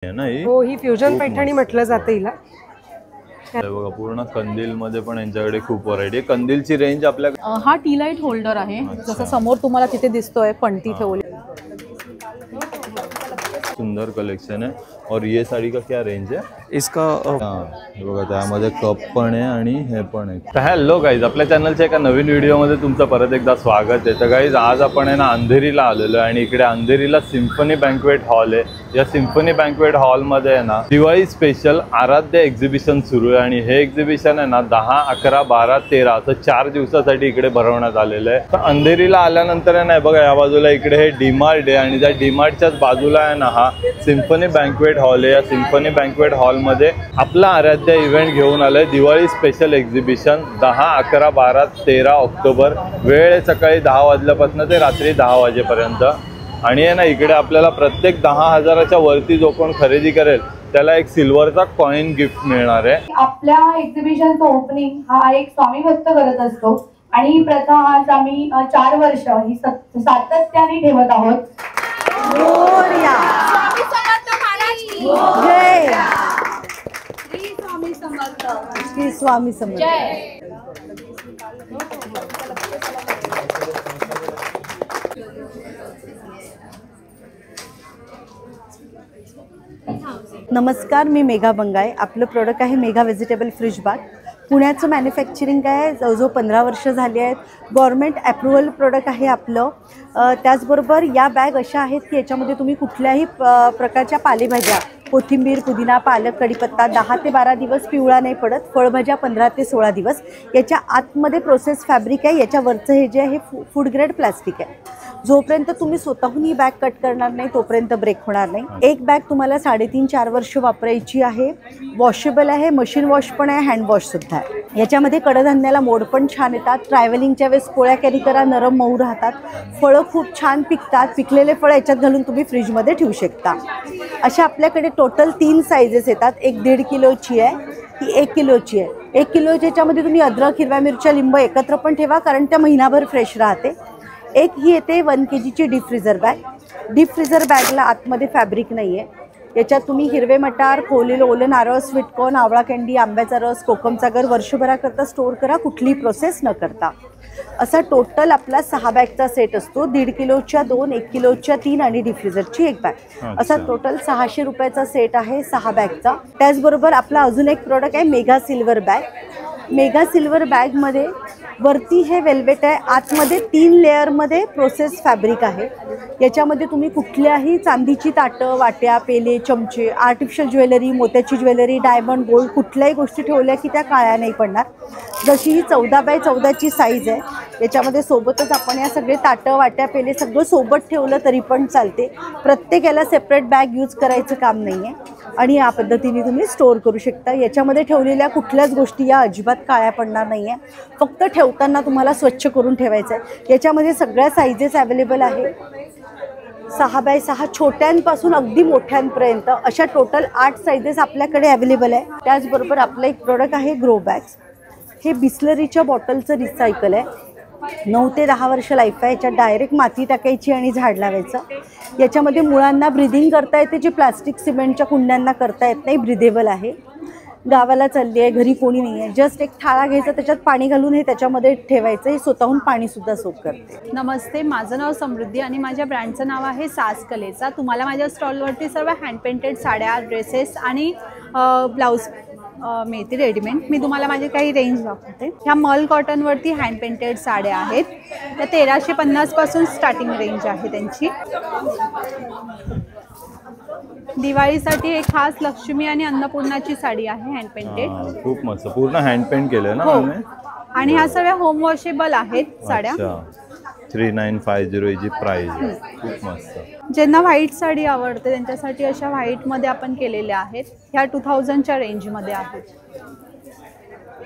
आहे ना ही? हो, ही फ्युजन पैठणी म्हटलं जातं हिला. बघा पूर्ण कंदील मध्ये पण यांच्याकडे खूप व्हरायटी आहे. कंदीलची रेंज आपल्या हा टी लाइट होल्डर आहे, जसं समोर तुम्हाला तिथे दिसतोय पणती ठेवली. सुंदर कलेक्शन है. और ये साड़ी का क्या रेंज है इसका? बघा त्यामध्ये कप पण आहे आणि हे पण आहे. तर हॅलो गाईज, आपल्या चॅनलच्या एका नवीन व्हिडिओमध्ये तुमचं परत एकदा स्वागत आहे. तर गाईज आज आपण आहे ना अंधेरीला आलेलो आहे आणि इकडे अंधेरीला सिम्फनी बँक्वेट हॉल आहे. या सिम्फनी बँक्वेट हॉलमध्ये आहे ना दिवाळी स्पेशल आराध्य एक्झिबिशन सुरू आहे आणि हे एक्झिबिशन आहे ना 10, 11, 12, 13 असं 4 दिवसासाठी इकडे भरवण्यात आलेलं आहे. तर अंधेरीला आल्यानंतर आहे ना बघा या बाजूला इकडे हे डीमार्ट आहे आणि त्या डीमार्टच्याच बाजूला आहे ना हा सिम्फनी बँक्वेट हॉल आहे. या सिम्फनी बँक्वेट हॉलमध्ये आपला आराध्य इव्हेंट घेऊन आलाय दिवाळी स्पेशल एक्झिबिशन 10, 11, 12, 13 ऑक्टोबर. वेळ आहे सकाळी 10 वाजल्यापासून ते रात्री 10 वाजेपर्यंत. आणि आहे ना इकडे आपल्याला प्रत्येक 10,000च्या वरती जो कोण खरेदी करेल त्याला एक सिल्वरचा कॉइन गिफ्ट मिळणार आहे. आपल्या एक्झिबिशनचं ओपनिंग हा एक स्वामी भक्त करत असतो आणि ही प्रथा आज आम्ही 4 वर्ष ही सातत्याने ठेवत आहोत. श्री स्वामी समर्थ. नमस्कार, मी मेघा बंगाय. आपलं प्रोडक्ट आहे मेघा व्हेजिटेबल फ्रीज बाग. पुण्याचं मॅन्युफॅक्चरिंग आहे, जवळजवळ 15 वर्ष झाली आहेत. गव्हर्नमेंट अप्रुव्हल प्रोडक्ट आहे आपलं. त्याचबरोबर या बॅग अशा आहेत की याच्यामध्ये तुम्ही कुठल्याही प्रकारच्या पालेभाज्या, कोथिंबीर, पुदिना, पालक, कढीपत्ता 10 ते 12 दिवस पिवळा नाही पडत. फळभाज्या 15 ते 16 दिवस. याच्या आतमध्ये प्रोसेस फॅब्रिक आहे, याच्यावरचं हे जे आहे फूड ग्रेड प्लास्टिक आहे. जोपर्यंत तुम्ही स्वतःहून ही बॅग कट करणार नाही तोपर्यंत ब्रेक होणार नाही. एक बॅग तुम्हाला 3.5-4 वर्ष वापरायची आहे. वॉशेबल आहे, मशीन वॉश पण आहे, हँड वॉशसुद्धा आहे. याच्यामध्ये कडधान्याला मोड पण छान येतात. ट्रॅव्हलिंगच्या वेळेस पोळ्या कॅरी करा, नरम मऊ राहतात. फळं खूप छान पिकतात. पिकलेले फळं याच्यात घालून तुम्ही फ्रीजमध्ये ठेवू शकता. अशा आपल्याकडे टोटल 3 साईजेस येतात. एक 1.5 किलोची आहे, ही 1 किलोची आहे. 1 किलोच्या याच्यामध्ये तुम्ही अद्रक, हिरव्या मिरच्या, लिंब एकत्र पण ठेवा कारण त्या महिनाभर फ्रेश राहते. एक ही येते 1 kgची deep freezer bag. Deep freezer बॅगला आतमध्ये फॅब्रिक नाही आहे. याच्यात तुम्ही हिरवे मटार, खोवलेलं ओलं नारळ, स्वीटकॉर्न, आवळा कँडी, आंब्याचा रस, कोकमचा गर वर्षभराकरता स्टोअर करा कुठलीही प्रोसेस न करता. असा टोटल आपला 6 बॅगचा सेट असतो. 1.5 किलोच्या 2, 1 किलोच्या 3 आणि डीप फ्रीझरची 1 बॅग. असा टोटल 600 रुपयाचा सेट आहे 6 बॅगचा. त्याचबरोबर आपला अजून एक प्रोडक्ट आहे Megha silver bag. Megha silver बॅगमध्ये वरती हे वेल्वेट आहे, आतमध्ये 3 लेअरमध्ये प्रोसेस फॅब्रिक आहे. याच्यामध्ये तुम्ही कुठल्याही चांदीची ताटं, वाट्या, पेले, चमचे, आर्टिफिशियल ज्वेलरी, मोत्याची ज्वेलरी, डायमंड, गोल्ड कुठल्याही गोष्टी ठेवल्या की त्या काळ्या नाही पडणार. जशी ही 14x14ची साईज आहे. याच्यामध्ये सोबतच आपण या सगळे ताटं, वाट्या, पेले सगळं सोबत ठेवलं तरी पण चालते. प्रत्येक याला सेपरेट बॅग यूज करायचं काम नाही आहे आणि या पद्धतीने तुम्ही स्टोअर करू शकता. याच्यामध्ये ठेवलेल्या कुठल्याच गोष्टी या अजिबात काळ्या पडणार नाही आहे. फक्त ठेवताना तुम्हाला स्वच्छ करून ठेवायचं आहे. याच्यामध्ये सगळ्या साईजेस अवेलेबल आहे. 6x6 छोट्यांपासून अगदी मोठ्यांपर्यंत अशा टोटल 8 साईजेस आपल्याकडे अवेलेबल आहे. त्याचबरोबर आपलं एक प्रोडक्ट आहे ग्रो बॅग्स. हे बिस्लरीच्या बॉटलचं रिसायकल आहे. 9 ते 10 वर्ष लाईफ आहे. याच्यात डायरेक्ट माती टाकायची आणि झाड लावायचं. याच्यामध्ये मुळांना ब्रिदिंग करता येते, जे प्लास्टिक सिमेंटच्या कुंड्यांना करता येत नाही. ब्रिदेबल आहे. गावाला चालली आहे, घरी कोणी नाही आहे, जस्ट एक थाळा घ्यायचा, त्याच्यात पाणी घालून हे त्याच्यामध्ये ठेवायचं. हे स्वतःहून पाणीसुद्धा सोक करते. नमस्ते, माझं नाव समृद्धी आणि माझ्या ब्रँडचं नाव आहे सास कलेचा. तुम्हाला माझ्या स्टॉलवरती सर्व हँड पेंटेड साड्या, ड्रेसेस आणि ब्लाऊज मिळते रेडीमेड. मी तुम्हाला माझी काही रेंज दाखवते. ह्या मल कॉटनवरती हँड पेंटेड साड्या आहेत. त्या 1350 पासून स्टार्टिंग रेंज आहे त्यांची. दिवाळीसाठी एक खास लक्ष्मी आणि अन्नपूर्णाची साडी आहे हँड पेंटेड. खूप मस्त, पूर्ण हँड पेंट केलंय ना. हो. आणि ह्या सगळ्या होम वॉशेबल आहेत साड्या. 3950 हिची प्राइस. खूप मस्त. ज्यांना व्हाईट साडी आवडते त्यांच्यासाठी अशा व्हाईटमध्ये आपण केलेल्या आहेत. ह्या 2000च्या रेंजमध्ये आहेत.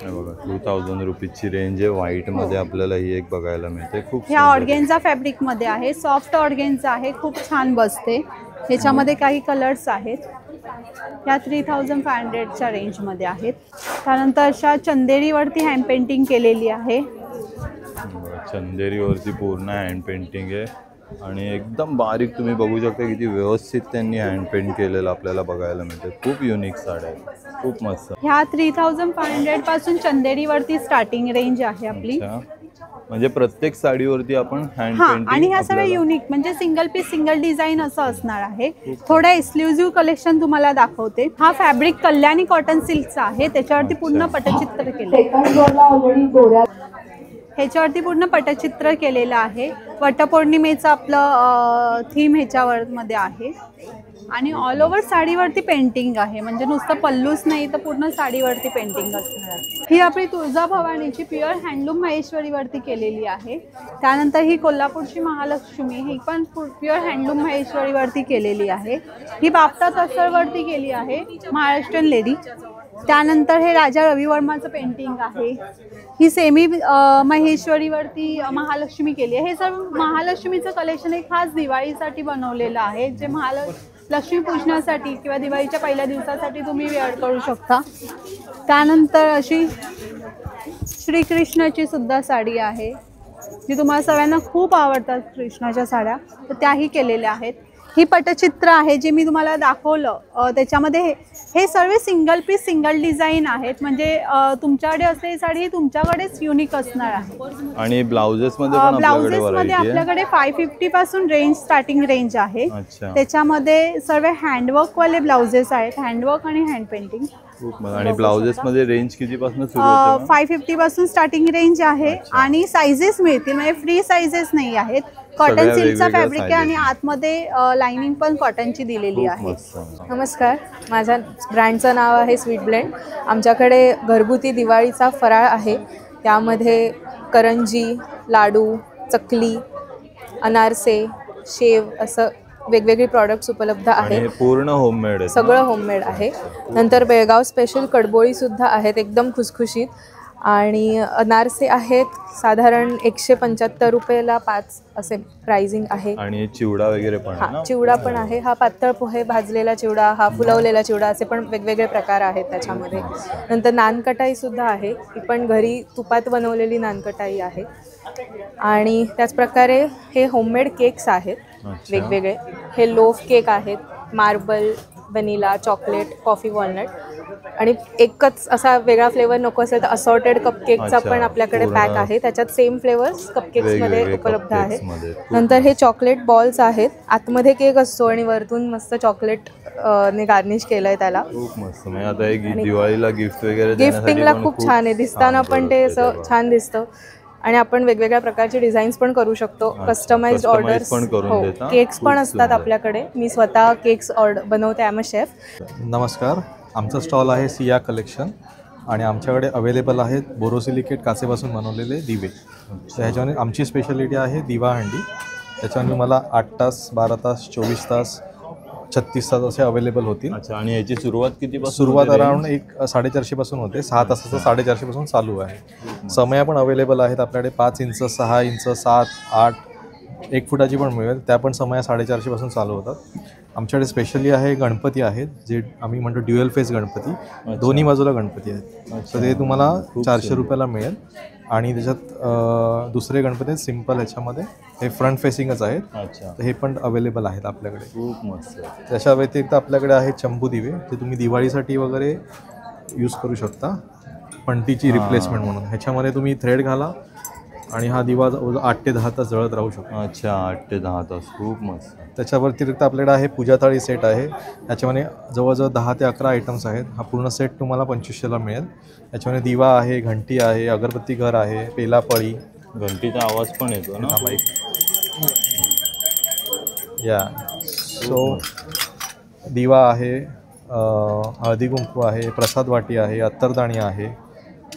बघा 2000 रुपीजची रेंज आहे. व्हाईटमध्ये आपल्याला ही एक बघायला मिळते. खूप ह्या ऑर्गेन्झा फॅब्रिकमध्ये आहे. सॉफ्ट ऑर्गेन्झा आहे, खूप छान बसते. ह्याच्यामध्ये काही कलर्स आहेत. ह्या 3500च्या रेंजमध्ये आहेत. त्यानंतर अशा चंदेरीवरती हँड पेंटिंग केलेली आहे. चंदेरीवरती पूर्ण हँड पेंटिंग आहे. आणि एकदम बारीक तुम्ही बघू शकता किती व्यवस्थित त्यांनी हँड पेंट केलेलं आपल्याला बघायला मिळते. खूप युनिक साड्या आहेत, खूप मस्त. ह्या 3500 पासून चंदेरीवरती स्टार्टिंग रेंज आहे आपली. म्हणजे प्रत्येक साडीवरती आपण हँड पेंटिंग. आणि ह्या सगळ्या युनिक म्हणजे सिंगल पीस सिंगल डिझाईन असं असणार आहे. थोडं एक्सक्लुझिव्ह कलेक्शन तुम्हाला दाखवते. हा फॅब्रिक कल्याणी कॉटन सिल्कचा आहे. त्याच्यावरती पूर्ण पटचित्र केलं. ह्याच्यावरती पूर्ण पटचित्र केलेलं आहे. वटपौर्णिमेचं आपलं थीम ह्याच्यावर मध्ये आहे आणि ऑल ओव्हर साडीवरती पेंटिंग आहे. म्हणजे नुसतं पल्लूच नाही तर पूर्ण साडीवरती पेंटिंग असणार आहे. ही आपली तुळजाभवानीची प्युअर हँडलूम महेश्वरीवरती केलेली आहे. त्यानंतर ही कोल्हापूरची महालक्ष्मी, ही पण प्युअर हँडलूम महेश्वरीवरती केलेली आहे. ही बाप्ता तसरवरती केली आहे, महाराष्ट्रीयन लेडी. त्यानंतर हे राजा रविवर्माचं पेंटिंग आहे. ही सेमी महेश्वरीवरती महालक्ष्मी केली आहे. हे सर्व महालक्ष्मीचं कलेक्शन एक खास दिवाळीसाठी बनवलेलं आहे, जे लक्ष्मी पूजनासाठी किंवा दिवाळीच्या पहिल्या दिवसासाठी तुम्ही वेअर करू शकता. त्यानंतर अशी श्रीकृष्णाची सुद्धा साडी आहे, जी तुम्हाला सगळ्यांना खूप आवडतात कृष्णाच्या साड्या, तर त्याही केलेल्या आहेत. ही पटचित्र आहे जे मी तुम्हाला दाखवलं. त्याच्यामध्ये हे सर्व सिंगल पीस सिंगल डिझाईन आहेत. म्हणजे तुमच्याकडे असलेली साडी ही तुमच्याकडेच युनिक असणार आहे. आणि ब्लाउजेस मध्ये आपल्याकडे 550 पासून रेंज स्टार्टिंग रेंज आहे. त्याच्यामध्ये सर्व हँडवर्क वाले ब्लाउजेस आहेत, हँडवर्क आणि हँड पेंटिंग. आणि ब्लाउजेस मध्ये रेंज किती पासून सुरू होते? 550 पासून स्टार्टिंग रेंज आहे आणि साइजेस मिळतील, म्हणजे फ्री साइजेस नाही आहेत. कॉटन सिल्कचा फॅब्रिक आहे आणि आतमध्ये लाइनिंग पण कॉटनची दिलेली आहे. नमस्कार, माझ्या ब्रँडचं नाव आहे स्वीट ब्लेंड. आमच्याकडे घरगुती दिवाळीचा फराळ आहे. त्यामध्ये करंजी, लाडू, चकली, अनारसे, शेव असं वेगवेगळे प्रॉडक्ट्स उपलब्ध आहेत. पूर्ण होममेड आहे, सगळं होममेड आहे. नंतर बेळगाव स्पेशल कडबोळी सुद्धा आहेत, एकदम खुसखुशीत. आणि अनारसे आहेत, साधारण 175 रुपयाला 5 असे प्राइसिंग आहे. आणि चिवडा वगैरे पण आहे. चिवडा पण आहे. हा पातळ पोहे, भाजलेला चिवडा, हा फुलवलेला चिवडा, असे पण वेगवेगळे प्रकार आहेत त्याच्यामध्ये. नंतर नानकटाई सुद्धा आहे, ती पण घरी तुपात बनवलेली नानकटाई आहे. आणि त्याचप्रकारे हे होममेड केक्स आहेत वेगवेगळे. हे लोफ केक आहेत, marble, vanilla, chocolate, coffee, walnut. आणि एकच असा वेगळा फ्लेवर नको असेल तर असॉर्टेड कपकेकचा पण आपल्याकडे पॅक आहे. त्याच्यात सेम फ्लेवर्स कपकेक्समध्ये उपलब्ध आहेत. नंतर हे चॉकलेट बॉल्स आहेत. आतमध्ये केक असतो आणि वरतून मस्त चॉकलेट ने गार्निश केलंय त्याला. खूप मस्त. म्हणजे आता एक दिवाळीला गिफ्ट वगैरे गिफ्टिंगला खूप छान आहे. दिसताना पण ते असं छान दिसतं. आणि आपण वेगवेगळ्या प्रकारचे डिझाईन्स पण करू शकतो. कस्टमाइज्ड ऑर्डर्स, केक्स पण असतात आपल्याकडे. मी स्वतः केक्स बनवते, आय एम अ शेफ. नमस्कार, आमचा स्टॉल आहे सिया कलेक्शन आणि आमच्याकडे अवेलेबल आहेत बोरोसिलिकेट काचेपासून बनवलेले दिवे. तर ह्याच्यामध्ये आमची स्पेशालिटी आहे दिवा हंडी. त्याच्यामध्ये मला 8 तास, 12 तास, 24 तास, 36 तास असे अवेलेबल होतील. आणि याची सुरुवात किती? सुरुवात अराउंड 450 पासून होते. 6 तासाचं 450 पासून चालू आहे. समय पण अवेलेबल आहेत आपल्याकडे. 5 इंच, 6 इंच, 7, 8, 1 फुटाची पण मिळेल. त्या पण समय 450 पासून चालू होतात. आमच्याकडे स्पेशली आहे गणपती आहेत, जे आम्ही म्हणतो ड्युअल फेस गणपती. दोन्ही बाजूला गणपती आहेत. तर ते तुम्हाला 400 रुपयाला मिळेल. आणि त्याच्यात दुसरे गणपती आहेत सिम्पल, ह्याच्यामध्ये हे फ्रंट फेसिंगच आहेत. तर हे पण अवेलेबल आहेत आपल्याकडे. खूप मस्त. त्याच्या व्यतिरिक्त आपल्याकडे आहेत चंबू दिवे, ते तुम्ही दिवाळीसाठी वगैरे यूज करू शकता, पणतीची रिप्लेसमेंट म्हणून. ह्याच्यामध्ये तुम्ही थ्रेड घाला आणि हा दिवा 8 ते 10 तास जळत राहू शकतो. 8 ते 10 तास. खूप मस्त. त्याच्या व्यतिरिक्त आपल्याकडे आहे पूजा थाळी सेट आहे. याच्यामध्ये जवळजवळ 10 ते 11 आयटम्स आहेत. हा पूर्ण सेट तुम्हाला 2500ला मिळेल. याच्यामध्ये दिवा आहे, घंटी आहे, अगरबत्ती घर आहे, पेला पळी. घंटीचा आवाज पण येतो ना माईक. या सो दिवा आहे, हळदी कुंकू आहे, प्रसाद वाटी आहे, अत्तरदाणी आहे,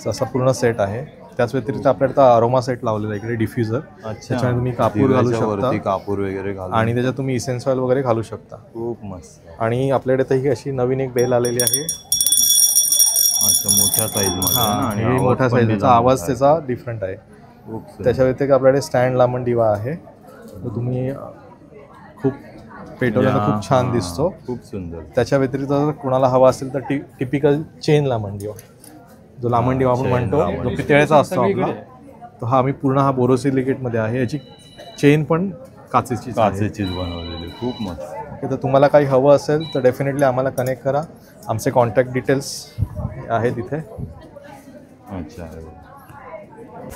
असा पूर्ण सेट आहे. त्याच व्यतिरिक्त आपल्याकडे अरोमा सेट लावलेला आहे इकडे, डिफ्युजर. त्याच्यामध्ये तुम्ही कापूर घालू शकता, कापूर वगैरे घालू, आणि त्याच्यात तुम्ही इसेन्स ऑइल वगैरे घालू शकता. खूप मस्त. आणि आपल्याकडे तर ही अशी नवीन एक बेल आलेली आहे. अच्छा, मोठ्या साईजमध्ये. आणि मोठ्या साईजचा आवाज त्याचा डिफरंट आहे. त्याच्या व्यतिरिक्त आपल्याकडे स्टँड लांबण दिवा आहे. तो तुम्ही खूप पेटवल्यानं खूप छान दिसतो, खूप सुंदर. त्याच्या व्यतिरिक्त जर कुणाला हवा असेल तर टिपिकल चेन लांबण दिवा, जो लांबण दिवा आपण म्हणतो, जो पितळेचा असतो आपला, तो हा आम्ही पूर्ण हा बोरोसिलिकेटमध्ये आहे. याची चेन पण काचेचीच बनवलेली, खूप मस्त. ओके, तर तुम्हाला काही हवं असेल तर डेफिनेटली आम्हाला कनेक्ट करा. आमचे कॉन्टॅक्ट डिटेल्स आहेत इथे. अच्छा.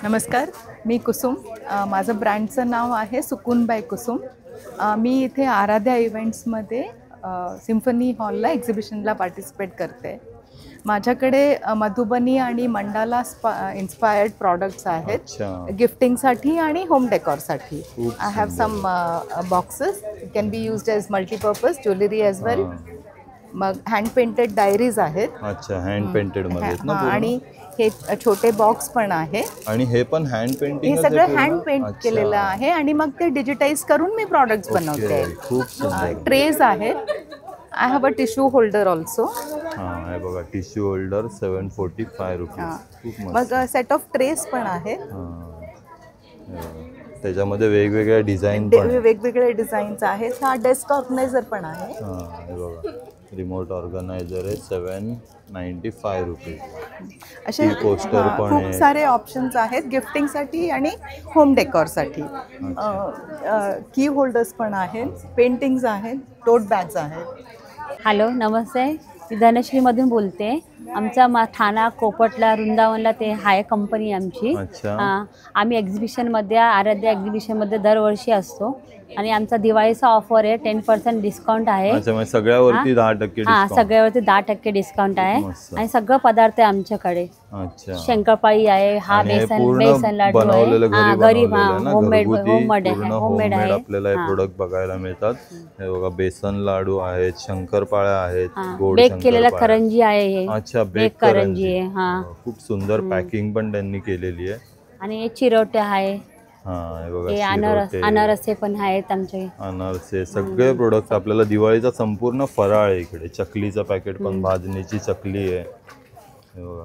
नमस्कार, मी कुसुम. माझं ब्रँडचं नाव आहे सुकून बाय कुसुम. मी इथे आराध्या इव्हेंट्समध्ये सिम्फनी हॉलला एक्झिबिशनला पार्टिसिपेट करते. माझ्याकडे मधुबनी आणि मंडाला इन्स्पायर्ड प्रॉडक्ट्स आहेत गिफ्टिंगसाठी आणि होम डेकॉरसाठी. I have some boxes can be used as multipurpose jewellery as well. मग हँड पेंटेड डायरीज आहेत. अच्छा, हँड पेंटेड मध्ये ना. आणि हे छोटे बॉक्स पण आहे. आणि हे पण हँड पेंटिंग, हे सगळं हँड पेंट केलेलं आहे आणि मग ते डिजिटाइज करून मी प्रॉडक्ट्स बनवते. खूप सुंदर. ट्रेज आहेत. I have a tissue holder also. हां, हे बघा, टिश्यू होल्डर 745 रुपीज. खूप मस्त. मग सेट ऑफ ट्रेस पण आहे. त्याच्यामध्ये वेगवेगळ्या डिझाईन पण, वेगवेगळे डिझाईन्स आहेत. हा डेस्क ऑर्गनायझर पण आहे. हां, हे बघा, रिमोट ऑर्गनायझर आहे 795 रुपीज. असे पोस्टर पण खूप सारे ऑप्शन्स आहेत गिफ्टिंगसाठी आणि होम डेकॉरसाठी. की होल्डर्स पण आहेत, पेंटिंग्स आहेत, टोट बॅग्स आहेत. हॅलो, नमस्ते. मी धनश्रीमधून बोलते. आमचा ठाणा, कोपटला, वृंदावनला ते हाय कंपनी आमची. आम्ही एक्झिबिशनमध्ये, आराध्या एक्झिबिशनमध्ये दरवर्षी असतो आणि आमचा दिवाळीचा ऑफर आहे. 10% डिस्काउंट आहे. सगळ्यावरती 10% हां, सगळ्यावरती 10% डिस्काउंट आहे. आणि सगळं पदार्थ आहे आमच्याकडे. शंकरपाळी आहे, हा बेसन लाडू आहे, गरीब, होममेड आहे. आपल्याला हे प्रोडक्ट बघायला मिळतात. हे बघा, बेसन लाडू आहेत, शंकरपाळ्या आहेत, बेक केलेला करंजी आहे. अच्छा, बेक करंजी आहे. हां, खूप सुंदर पॅकिंग पण त्यांनी केलेली आहे. आणि चिरोटे आहे. अनारसे पण आहेत आमचे. अनारसे, सगळे प्रोडक्ट आपल्याला दिवाळीचा संपूर्ण फराळ आहे इकडे. चकलीचं पॅकेट पण, भाजणीची चकली आहे,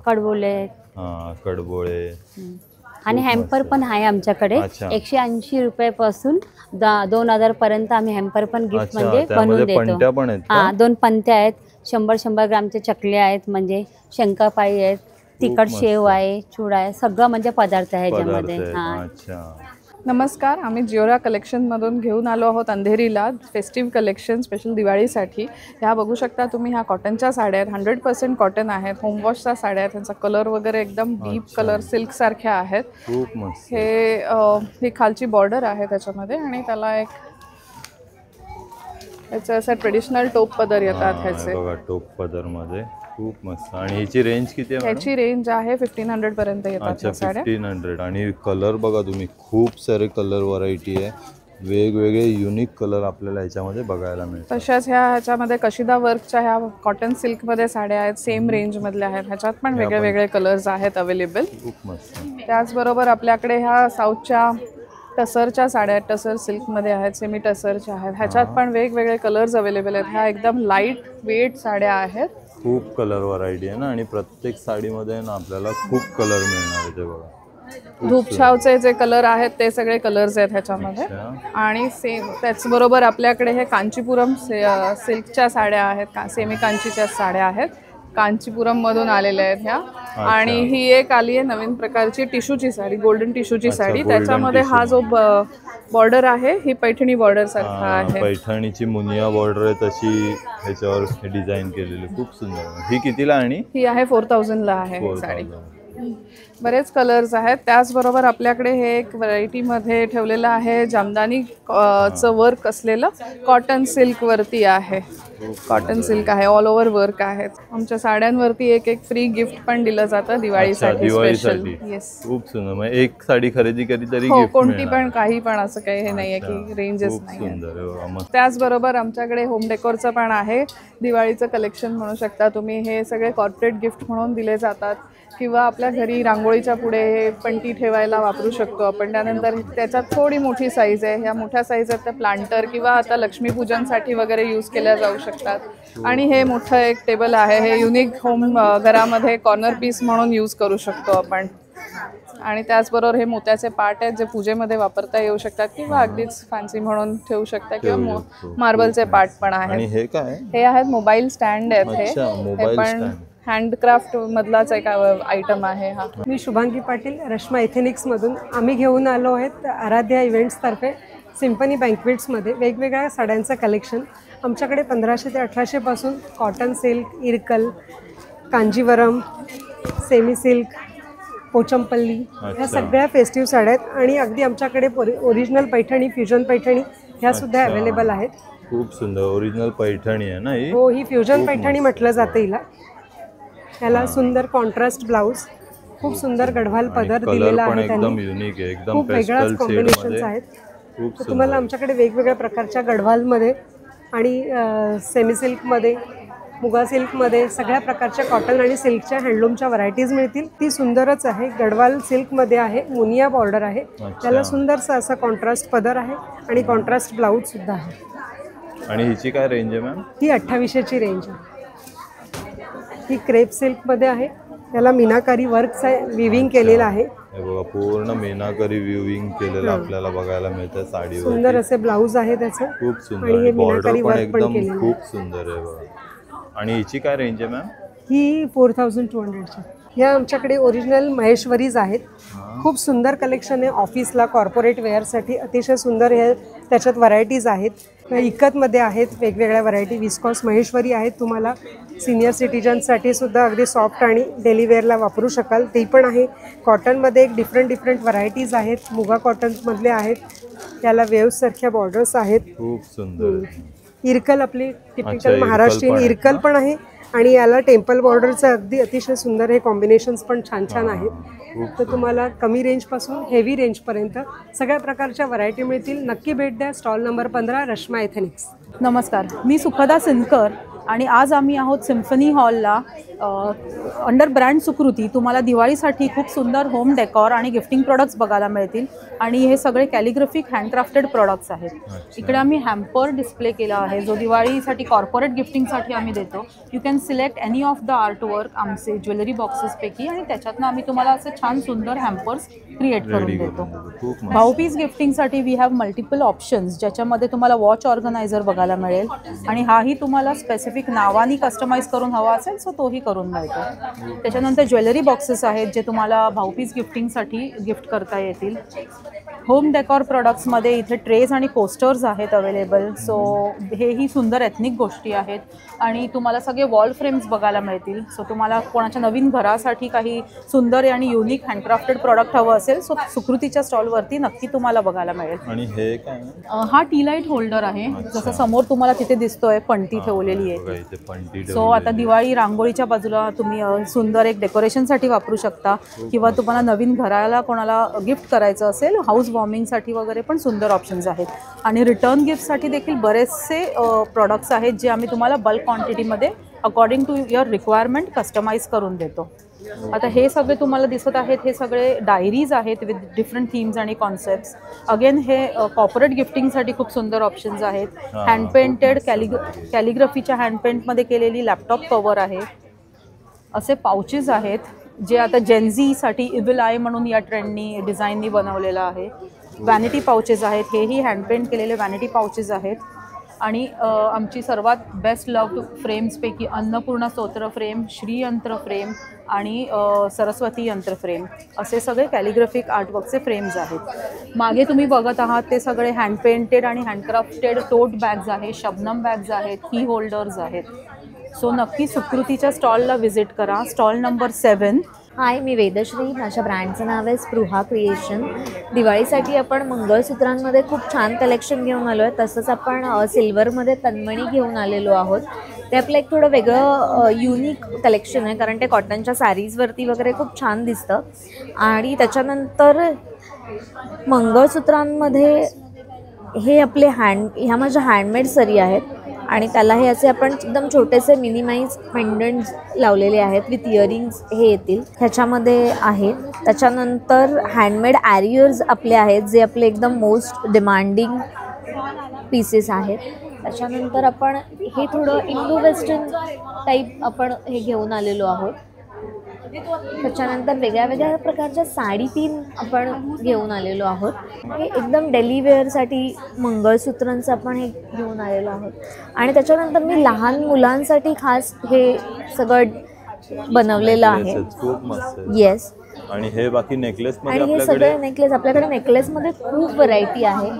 कडबोळे. हां, कडबोळे. आणि हॅम्पर पण आहे आमच्याकडे. 180 रुपयापासून 2000 पर्यंत आम्ही हॅम्पर पण गिफ्ट मध्ये बनवून देतो. हां, 2 पंत्या आहेत. 100 ग्रामचे चकले आहेत, म्हणजे शंकरपाळी आहेत, तिखट शेव आहे, चुडा आहे, सगळं म्हणजे पदार्थ आहे ह्याच्यामध्ये. नमस्कार, आम्ही जिओरा कलेक्शनमधून घेऊन आलो आहोत अंधेरीला फेस्टिव्ह कलेक्शन स्पेशल दिवाळीसाठी. ह्या बघू शकता तुम्ही, ह्या कॉटनच्या साड्या आहेत. 100% कॉटन आहेत. होमवॉशच्या साड्या आहेत. त्यांचा कलर वगैरे एकदम डीप कलर सिल्क सारख्या आहेत. खूप मस्त. ही खालची बॉर्डर आहे त्याच्यामध्ये आणि त्याला एक याचे असं ट्रेडिशनल टोप पदर येतात ह्याचे. टोप पदर मध्ये खूप मस्त. आणि याची रेंज किती आहे? याची रेंज आहे 1500 पर्यंत येतात साड्या. 1500. आणि कलर बघा तुम्ही, खूप सारे कलर व्हरायटी आहे. वेगवेगळे युनिक कलर आपल्याला ह्याच्यामध्ये बघायला मिळतात. तशाच ह्याच्यामध्ये कशिदा वर्कच्या ह्या कॉटन सिल्कमध्ये साड्या आहेत. सेम रेंजमधल्या आहेत. ह्याच्यात पण वेगळे वेगळे कलर्स आहेत अवेलेबल. खूप मस्त. त्याचबरोबर आपल्याकडे ह्या साऊथच्या टसरच्या साड्या आहेत. टसर सिल्कमध्ये आहेत, सेमी टसरच्या आहेत. ह्याच्यात पण वेगवेगळे कलर्स अवेलेबल आहेत. ह्या एकदम लाईट वेट साड्या आहेत. खूप कलर व्हरायटी आहे ना. आणि प्रत्येक साडीमध्ये ना आपल्याला खूप कलर मिळणार आहे. ते बघा, धूपछावचे जे कलर आहेत ते सगळे कलर्स आहेत ह्याच्यामध्ये. आणि सेम त्याचबरोबर आपल्याकडे हे कांचीपुरम सिल्कच्या साड्या आहेत. सेमी कांचीच्या साड्या आहेत. कांचीपुरम मधून आलेल्या आहेत ह्या. आणि ही एक आली आहे नवीन प्रकारची टिश्यूची साडी, गोल्डन टिश्यूची साडी. त्याच्यामध्ये हा जो बॉर्डर आहे ही पैठणी बॉर्डर सारखा आहे. पैठणीची मुनिया बॉर्डर आहे तशी ह्याच्यावर डिझाईन केलेली. खूप सुंदर. ही कितीला? आणि ही आहे 4000 ला आहे साडी. बरेच कलर्स आहेत. त्याचबरोबर आपल्याकडे हे एक व्हरायटीमध्ये ठेवलेलं आहे जामदानी चं वर्क असलेलं कॉटन सिल्क वरती आहे. कॉटन सिल्क आहे, ऑल ओव्हर वर्क आहे. आमच्या साड्यांवरती एक फ्री गिफ्ट पण दिलं जातं दिवाळीसाठी स्पेशल. येस, खूप सुंदर. म्हणजे एक साडी खरेदी केली तरी कोणती पण काही पण असं काही हे नाहीये की रेंजेस नाही. त्याचबरोबर आमच्याकडे होम डेकोरचं पण आहे. दिवाळीचं कलेक्शन म्हणू शकता तुम्ही. हे सगळे कॉर्पोरेट गिफ्ट म्हणून दिले जातात किंवा आपल्या घरी रांगोळीच्या पुढे हे पणती ठेवायला वापरू शकतो आपण. त्यानंतर त्याच्यात थोडी मोठी साईज आहे. ह्या मोठ्या साईज आहेत त्या प्लांटर किंवा आता लक्ष्मीपूजनसाठी वगैरे यूज केल्या जाऊ शकतात. आणि हे मोठं एक टेबल आहे. हे युनिक होम घरामध्ये कॉर्नर पीस म्हणून यूज करू शकतो आपण. आणि त्याचबरोबर हे मोत्याचे पार्ट आहेत जे पूजेमध्ये वापरता येऊ शकतात किंवा अगदीच फॅन्सी म्हणून ठेवू शकता किंवा मार्बलचे पार्ट पण आहेत. हे काय? हे आहेत मोबाईल स्टँड आहेत. हे पण हँडक्राफ्ट मधलाच एक आयटम आहे हा. मी शुभांगी पाटील, रश्मा एथेनिक्समधून. आम्ही घेऊन आलो आहेत आराध्या इव्हेंट्सतर्फे सिम्फनी बँक्वेट्समध्ये वेगवेगळ्या साड्यांचं कलेक्शन. आमच्याकडे 1500 ते 1800 पासून cotton silk, Irkal, Kanjeevaram, semi silk, Pochampally ह्या सगळ्या फेस्टिव्ह साड्या आहेत. आणि अगदी आमच्याकडे ओरिजिनल पैठणी, फ्युजन पैठणी ह्या सुद्धा अवेलेबल आहेत. खूप सुंदर ओरिजिनल पैठणी आहे ना ही. हो, ही फ्युजन पैठणी म्हटलं जातं हिला. याला सुंदर कॉन्ट्रास्ट ब्लाऊज, खूप सुंदर गढवाल पदर दिलेला आहे एकदम युनिक आहे, एकदम खूप वेगळ्याच कॉम्बिनेशन्स आहेत. तुम्हाला आमच्याकडे वेगवेगळ्या प्रकारच्या गढवालमध्ये आणि सेमी सिल्कमध्ये, मुगा सिल्कमध्ये सगळ्या प्रकारच्या कॉटन आणि सिल्कच्या हँडलूमच्या व्हरायटीज मिळतील. ती सुंदरच आहे. गढवाल सिल्कमध्ये आहे, मुनिया बॉर्डर आहे, त्याला सुंदरसा असा कॉन्ट्रास्ट पदर आहे आणि कॉन्ट्रास्ट ब्लाऊज सुद्धा आहे. आणि हिची काय रेंज आहे मॅम? ही 2800ची रेंज आहे. ही क्रेप सिल्कमध्ये आहे, त्याला मीनाकारी वर्कचा विविंग केलेलं आहे. बघा पूर्ण मीनाकारी विविंग केलेलं आपल्याला बघायला मिळतं साडीवर. सुंदर असे ब्लाऊज आहे त्याचं, खूप सुंदर. बॉर्डर पण एकदम खूप सुंदर आहे बघा. आणि हिची काय रेंज आहे मॅम? ही 4200ची. ह्या आमच्याकडे ओरिजिनल महेश्वरीज आहेत. खूप सुंदर कलेक्शन आहे ऑफिसला, कॉर्पोरेट वेअरसाठी अतिशय सुंदर हे त्याच्यात व्हरायटीज आहेत. इकतमध्ये आहेत वेगवेगळ्या व्हरायटी. विस्कॉस महेश्वरी आहेत, तुम्हाला सिनियर सिटीजनसाठी सुद्धा अगदी सॉफ्ट आणि डेली वेअरला वापरू शकाल ते पण आहे. कॉटनमध्ये एक डिफरंट व्हरायटीज आहेत. मुगा कॉटनमधले आहेत, त्याला वेव्हसारख्या बॉर्डर्स आहेत. खूप सुंदर. इरकल आपली टिपिकल महाराष्ट्रीयन इरकल पण आहे आणि याला टेम्पल बॉर्डरचं अगदी अतिशय सुंदर हे कॉम्बिनेशन्स पण छान आहेत. तर तुम्हाला कमी रेंजपासून हेवी रेंजपर्यंत सगळ्या प्रकारच्या व्हरायटी मिळतील. नक्की भेट द्या. Stall number 15, Rashma ethnics. नमस्कार, मी सुखदा सिंदकर आणि आज आम्ही आहोत सिम्फनी हॉलला. अंडर ब्रँड सुकृती तुम्हाला दिवाळीसाठी खूप सुंदर होम डेकॉर आणि गिफ्टिंग प्रोडक्ट्स बघायला मिळतील. आणि हे सगळे कॅलिग्राफिक हँडक्राफ्टेड प्रोडक्ट्स आहेत. इकडे आम्ही हॅम्पर डिस्प्ले केला आहे जो दिवाळीसाठी कॉर्पोरेट गिफ्टिंगसाठी आम्ही देतो. You can select any of the artwork आमचे ज्वेलरी बॉक्सेसपैकी आणि त्याच्यातनं आम्ही तुम्हाला असे छान सुंदर हॅम्पर्स क्रिएट करून देतो. भाऊबीज गिफ्टिंगसाठी वी हॅव मल्टिपल ऑप्शन्स ज्याच्यामध्ये तुम्हाला वॉच ऑर्गनायझर बघायला मिळेल आणि हाही तुम्हाला स्पेसिफिक नावानी कस्टमाइज करून हवा असेल सो तोही करून मिळतो. त्याच्यानंतर ज्वेलरी बॉक्सेस आहेत जे तुम्हाला भाऊबीज गिफ्टिंगसाठी गिफ्ट करता येतील. होम डेकॉर प्रोडक्ट्समध्ये इथे ट्रेज आणि पोस्टर्स आहेत अवेलेबल. सो हेही सुंदर एथनिक गोष्टी आहेत आणि तुम्हाला सगळे वॉल फ्रेम्स बघायला मिळतील. सो तुम्हाला कोणाच्या नवीन घरासाठी काही सुंदर आणि युनिक हँडक्राफ्टेड प्रॉडक्ट हवं असेल सो सुकृतीच्या स्टॉलवरती नक्की तुम्हाला बघायला मिळेल. आणि हे काय? हा टी लाईट होल्डर आहे. जसं समोर तुम्हाला तिथे दिसतोय पणती ठेवलेली आहे. सो आता दिवाळी रांगोळीच्या बाजूला तुम्ही सुंदर एक डेकोरेशनसाठी वापरू शकता किंवा तुम्हाला नवीन घराला कोणाला गिफ्ट करायचं असेल हाऊस वॉर्मिंगसाठी वगैरे पण सुंदर ऑप्शन्स आहेत. आणि रिटर्न गिफ्टसाठी देखील बरेचसे प्रॉडक्ट्स आहेत जे आम्ही तुम्हाला बल्क क्वांटिटीमध्ये according to your requirement customize करून देतो. आता हे सगळे तुम्हाला दिसत आहेत हे सगळे डायरीज आहेत विथ डिफरंट थीम्स आणि कॉन्सेप्ट्स. अगेन हे कॉर्पोरेट गिफ्टिंगसाठी खूप सुंदर ऑप्शन्स आहेत. हँडपेंटेड कॅलिग्राफीच्या हँडपेंटमध्ये केलेली लॅपटॉप कवर आहे. असे पाउचेस आहेत जे आता जेनझीसाठी इव्हिल आय म्हणून या ट्रेंडनी डिझाईननी बनवलेलं आहे. वॅनिटी पाउचेस आहेत, हेही हँडपेंट केलेले वॅनिटी पाउचेस आहेत. आणि आमची सर्वात बेस्ट लव्ड फ्रेम्सपैकी अन्नपूर्णा स्तोत्र फ्रेम, श्रीयंत्र फ्रेम आणि सरस्वती यंत्र फ्रेम असे सगळे कॅलिग्राफिक आर्टवर्कचे फ्रेम्स आहेत. मागे तुम्ही बघत आहात ते सगळे हँडपेंटेड आणि हँडक्राफ्टेड टोट बॅग्स आहेत, शबनम बॅग्स आहेत, की होल्डर्स आहेत. सो नक्की सुकृतीच्या स्टॉलला व्हिजिट करा. Stall number 7. हाय, मी वेदश्री. माझ्या ब्रँडचं नाव आहे स्पृहा क्रिएशन. दिवाळीसाठी आपण मंगळसूत्रांमध्ये खूप छान कलेक्शन घेऊन आलो आहे. तसंच आपण सिल्वरमध्ये तन्मणी घेऊन आलेलो आहोत. ते आपलं एक थोडं वेगळं युनिक कलेक्शन आहे कारण ते कॉटनच्या सॅरीजवरती वगैरे खूप छान दिसतं. आणि त्याच्यानंतर मंगळसूत्रांमध्ये हे आपले ह्या माझ्या हँडमेड सरी आहेत आणि त्याला हे असे आपण एकदम छोटेसे मिनिमाइज पेंडंट्स लावलेले आहेत विथ इयरिंग्स हे येतील ह्याच्यामध्ये आहे. त्याच्यानंतर हँडमेड ॲरियर्स आपले आहेत जे आपले एकदम मोस्ट डिमांडिंग पीसेस आहेत. त्याच्यानंतर आपण हे थोडं इंडो वेस्टर्न टाईप आपण हे घेऊन आलेलो आहोत. त्याच्यानंतर वेगळ्या प्रकारच्या साडी पिन आपण घेऊन आलेलो आहोत. हे एकदम डेली वेअरसाठी मंगळसूत्रांचं आपण हे घेऊन आलेलो आहोत. आणि त्याच्यानंतर मी लहान मुलांसाठी खास हे सगळं बनवलेलं आहे. येस. आणि हे बाकी नेकलेस मध्ये आणि हे सगळे नेकलेस आपल्याकडे नेकलेस मध्ये खूप व्हरायटी आहे.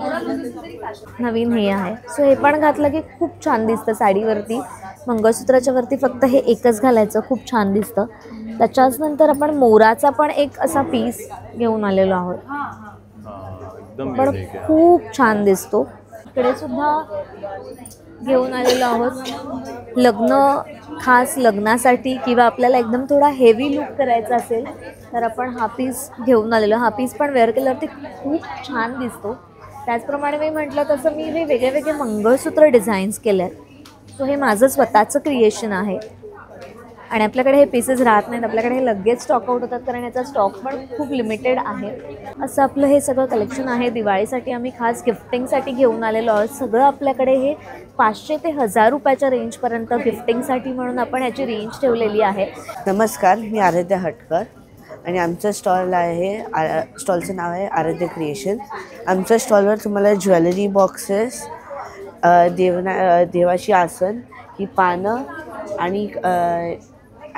नवीन हे आहे. सो हे पण घातलं की खूप छान दिसतं साडीवरती. मंगळसूत्राच्या वरती फक्त हे एकच घालायचं, खूप छान दिसतं. त्याच्याच नंतर आपण मोराचा पण एक असा पीस घेऊन आलेलो आहोत, पण खूप छान दिसतो. इकडे सुद्धा घेऊन आलेलो आहोत. खास लग्नासाठी किंवा आपल्याला एकदम थोडा हेवी लुक करायचा असेल तर आपण हा पीस घेऊन आलेलो. हा पीस पण वेअर केल्यावरती खूप छान दिसतो. त्याचप्रमाणे मी म्हटलं तसं मी हे वेगळे वेगळे मंगळसूत्र डिझाईन्स केले आहेत. सो हे माझं स्वतःचं क्रिएशन आहे आणि आपल्याकडे हे पीसेस राहत नाहीत. आपल्याकडे हे लगेच स्टॉक आउट होतात कारण याचा स्टॉक पण खूप लिमिटेड आहे. असं आपलं हे सगळं कलेक्शन आहे. दिवाळीसाठी आम्ही खास गिफ्टिंगसाठी घेऊन आलेलो आहोत. सगळं आपल्याकडे हे 500 ते 1000 रुपयाच्या रेंजपर्यंत गिफ्टिंगसाठी म्हणून आपण याची रेंज ठेवलेली आहे. नमस्कार, मी आराध्या हटकर आणि आमचं स्टॉल आहे, स्टॉलचं नाव आहे आराध्या क्रिएशन. आमच्या स्टॉलवर तुम्हाला ज्वेलरी बॉक्सेस, देवाची आसन, ही पानं आणि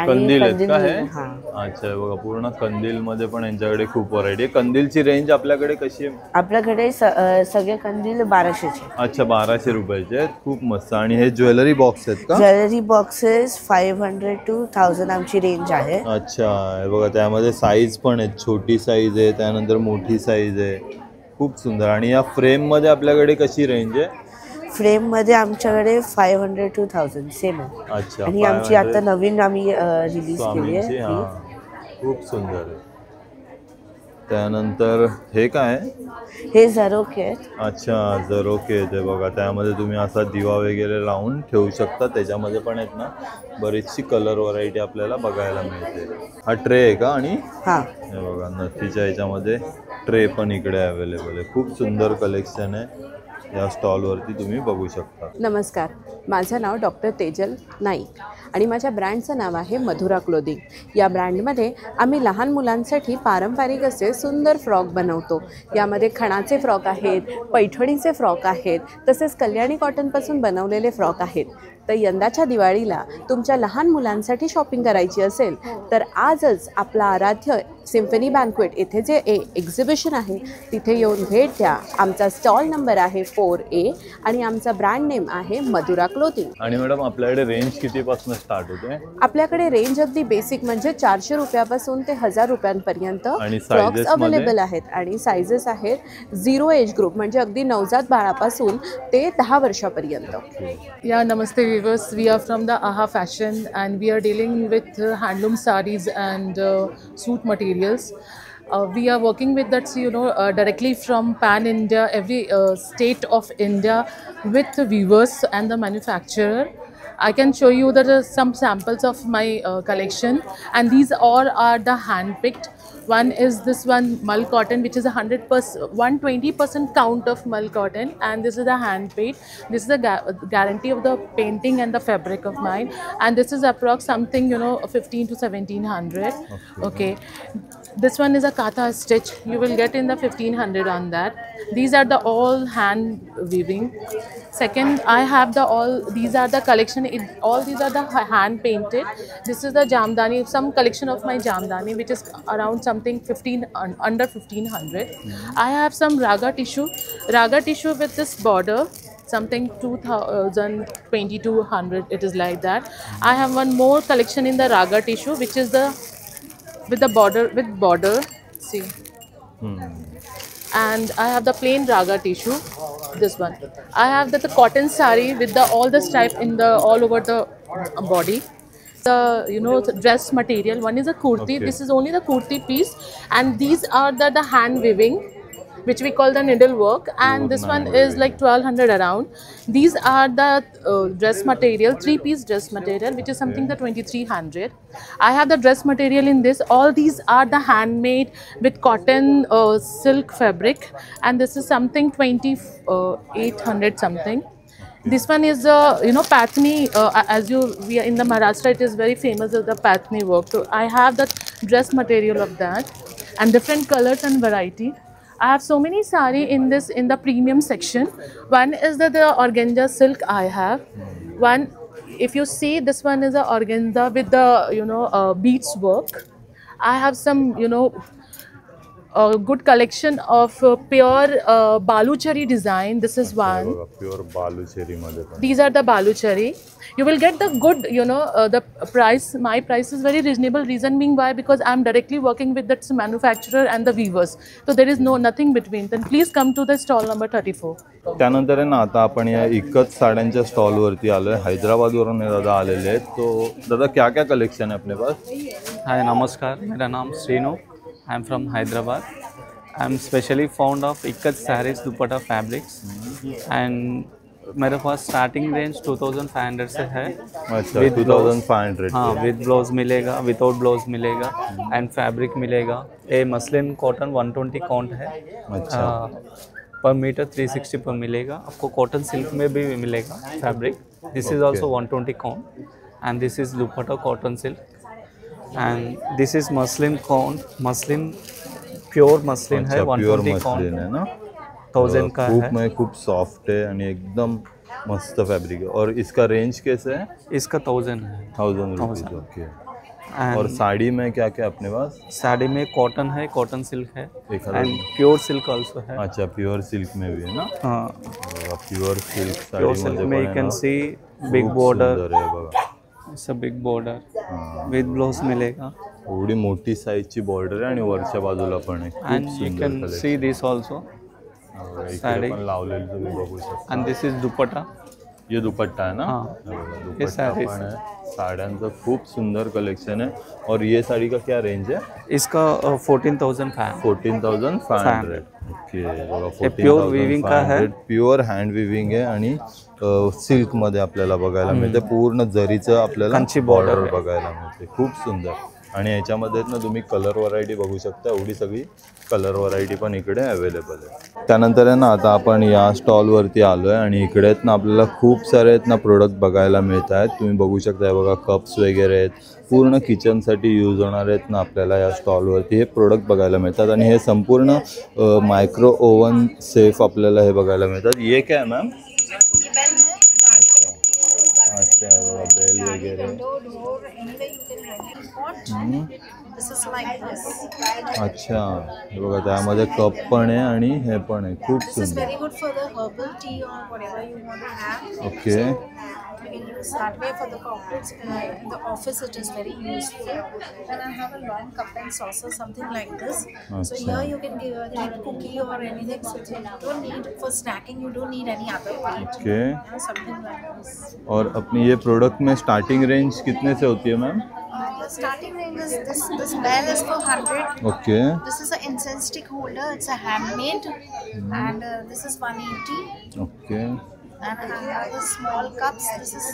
कंदील आहेत का हे? अच्छा, बघा पूर्ण कंदील मध्ये पण यांच्याकडे खूप व्हरायटी आहे. कंदीलची रेंज आपल्याकडे कशी आहे? आपल्याकडे सगळे कंदील 1200चे. अच्छा, 1200 रुपयाचे आहेत. खूप मस्त. आणि हे ज्वेलरी बॉक्स आहेत का? ज्वेलरी बॉक्सेस 500 to 1000 आमची रेंज आहे. अच्छा, हे बघा त्यामध्ये साईज पण आहेत. छोटी साईज आहे, त्यानंतर मोठी साईज आहे. खूप सुंदर. आणि या फ्रेम मध्ये आपल्याकडे कशी रेंज आहे? फ्रेम मध्ये आमच्याकडे 500 to 1000 सेम आहे. अच्छा, आणि आमची आता नवीन आम्ही रिलीज केली आहे. खूप सुंदर आहे. त्यानंतर हे काय आहे? हे झरोके आहेत. अच्छा, झरोके आहेत. बघा त्यामध्ये तुम्ही असा दिवा वगैरे लावून ठेवू शकता. त्याच्यामध्ये पण आहेत ना बरीचशी कलर व्हरायटी आपल्याला बघायला मिळते. हा ट्रे आहे का? आणि हे बघा नथीच्या ह्याच्यामध्ये ट्रे पण इकडे अवेलेबल आहे. खूप सुंदर कलेक्शन आहे. या स्टॉलवरती तुम्ही बघू शकता. नमस्कार, माझं नाव डॉक्टर तेजल नाईक आणि माझ्या ब्रँडचं नाव आहे मधुरा क्लोदिंग. या ब्रँडमध्ये आम्ही लहान मुलांसाठी पारंपरिक असे सुंदर फ्रॉक बनवतो. यामध्ये खणाचे फ्रॉक आहेत, पैठणीचे फ्रॉक आहेत, तसेच कल्याणी कॉटनपासून बनवलेले फ्रॉक आहेत. तर यंदाच्या दिवाळीला तुमच्या लहान मुलांसाठी शॉपिंग करायची असेल तर आजच आपला आराध्य सिम्फनी बँक्वेट येथे जे एक्झिबिशन आहे तिथे येऊन भेट द्या. आमचा स्टॉल नंबर आहे 4A आणि आमचा ब्रँड नेम आहे मधुरा क्लोथिंग. आणि मॅडम आपल्याकडे रेंज कितीपासून स्टार्ट होते? आपल्याकडे रेंज अगदी बेसिक म्हणजे 400 रुपयापासून ते 1000 रुपयांपर्यंत फ्रॉक्स अवेलेबल आहेत. आणि सायझेस आहेत 0 एज ग्रुप म्हणजे अगदी नवजात बाळापासून ते 10 वर्षापर्यंत. या नमस्ते viewers, we are from the AHA Fashion and we are dealing with handloom sarees and suit materials. We are working with that, directly from Pan India, every state of India, with the weavers and the manufacturer. I can show you some samples of my collection, and these all are the hand picked. One is this one mull cotton, which is 120% count of mull cotton, and this is the hand paint. This is the guarantee of the painting and the fabric of mine, and this is approx something 15 to 1700. Okay. This one is a katha stitch. You will get in the 1500 on that. These are the all hand weaving. Second, I have these are the collection, all these are the hand painted. This is the jamdani, some collection of my jamdani, which is around something under 1500. I have some raga tissue with this border, something 2200, it is like that. I have one more collection in the raga tissue, which is with border, see. And I have the plain raga tissue, this one. I have the cotton sari with all the stripe all over the body. The dress material, one is a kurti. Okay. This is only the kurti piece, and these are the hand weaving, which we call the needle work, and this one is like 1200 around. These are the dress material, 3-piece dress material, which is something the 2300. I have the dress material in this. All these are the handmade with cotton silk fabric, and this is something 2800 something. This one is Pathni, we are in the Maharashtra, it is very famous as the Pathni work. So I have the dress material of that, and different colors and variety. I have so many sari in the premium section. One is the organza silk I have. One, if you see, this one is a organza with the beads work. I have some, you know, a good collection of pure baluchari design. This is one. Pure baluchari मध्ये पण. These are the baluchari. You will get the good, you know, the price. My price is very reasonable. Reason being why, because I am directly working with the manufacturer and the weavers. So there is nothing between. Then please come to the stall number 34. त्यानंतर आहे ना आता आपण या इकत साड्यांच्या stall वरती आलोय. हैदराबाद वरून दादा आलेले आहेत. तो दादा क्या क्या कलेक्शन है अपने पास? हाय नमस्कार, मेरा नाम Srinu. I am from Hyderabad. I am specially found of ikat sarees dupatta fabrics end मेरे पास स्टार्टिंग रेंज 2500 से है. अच्छा, 2500. हाँ, विद ब्लाउज मिलेगा, विदाउट ब्लाउज मिलेगा एंड फैब्रिक मिलेगा. ये मसलिन कॉटन 120 काउंट है. अच्छा. पर मीटर 360 पर मिलेगा. आपको कॉटन सिल्क में भी मिलेगा fabric. This is also 120 count end this is dupatta cotton silk end this is muslin count. Muslin pure muslin है. 120 काउंट है ना. 1000 का है. खूब सॉफ्ट है आणि एकदम मस्त फैब्रिक है. और इसका रेंज कैसे है? इसका 1000 है. 1000 रुपीज. ओके. और साड़ी में क्या क्या अपने पास? साड़ी में कॉटन है, कॉटन सिल्क है एंड प्योर सिल्क ऑल्सो है. अच्छा, प्योर सिल्क में भी है ना. हाँ, pure silk sari. Pure silk में you can see big border. It's a big border with blouse मिलेगा. एवढी मोठी साइजची बॉर्डर आहे आणि वरच्या बाजूला पण आहे. End you can see this also sari पण लावलेली तुम्ही बघू शकता. एंड दिस इज दुपट्टा. ये दुपट्टा है ना. दुपट्टा पण है. साड्यांचं खूप सुंदर कलेक्शन है. और ये साड़ी का क्या रेंज है? इसका 14,500. 14,500. ओके. प्योर विविंग का है. प्युअर हँड विविंग आहे आणि सिल्क मध्ये आपल्याला बघायला मिळते. पूर्ण जरीचं आपल्याला कंची बॉर्डर बघायला मिळते. खूप सुंदर. आणि याच्यामध्ये ना तुम्ही कलर व्हरायटी बघू शकता. एवढी सगळी कलर व्हरायटी पण इकडे अवेलेबल आहे. त्यानंतर आहे ना आता आपण या स्टॉलवरती आलो आहे आणि इकडे आहेत ना आपल्याला खूप सारे आहेत ना प्रोडक्ट बघायला मिळत आहेत. तुम्ही बघू शकता बघा कप्स वगैरे आहेत. पूर्ण किचनसाठी यूज होणार आहेत ना आपल्याला या स्टॉलवरती हे प्रोडक्ट बघायला मिळतात. आणि हे संपूर्ण मायक्रो ओव्हन सेफ आपल्याला हे बघायला मिळतात. ये क्या है मॅम? अच्छा, बघा बेल वगैरे. अच्छा, हे बघा त्यामध्ये कप पण आहे आणि हे पण आहे. खूप सुंदर. Okay. You can use that way for the corporates. In the office it is very useful. And I have a long cup and saucer, something like this. So here you can keep cookie or anything. So you don't need for snacking. You don't need any other plate. Okay. Something like this. और अपनी ये product में starting range कितने से होती है ma'am? The starting range is this bell is for 100. Okay. This is an incense stick holder. It's a handmade, and this is 180. Okay. And I have the small cups. This is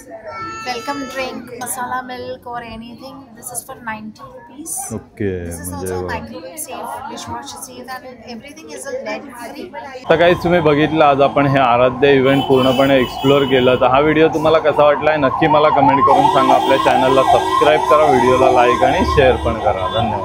welcome drink, masala milk or anything. This is for 90 rupees. Okay. This is also microwave safe, dishwasher safe, and everything is a lead free. तर काही तुम्ही बघितलं आज आपण हे आराध्य event पूर्णपणे explore केलं. तर हा व्हिडिओ तुम्हाला कसा वाटलाय नक्की मला कमेंट करून सांगा. आपल्या चॅनलला सबस्क्राईब करा, व्हिडिओला लाईक आणि शेअर पण करा. धन्यवाद.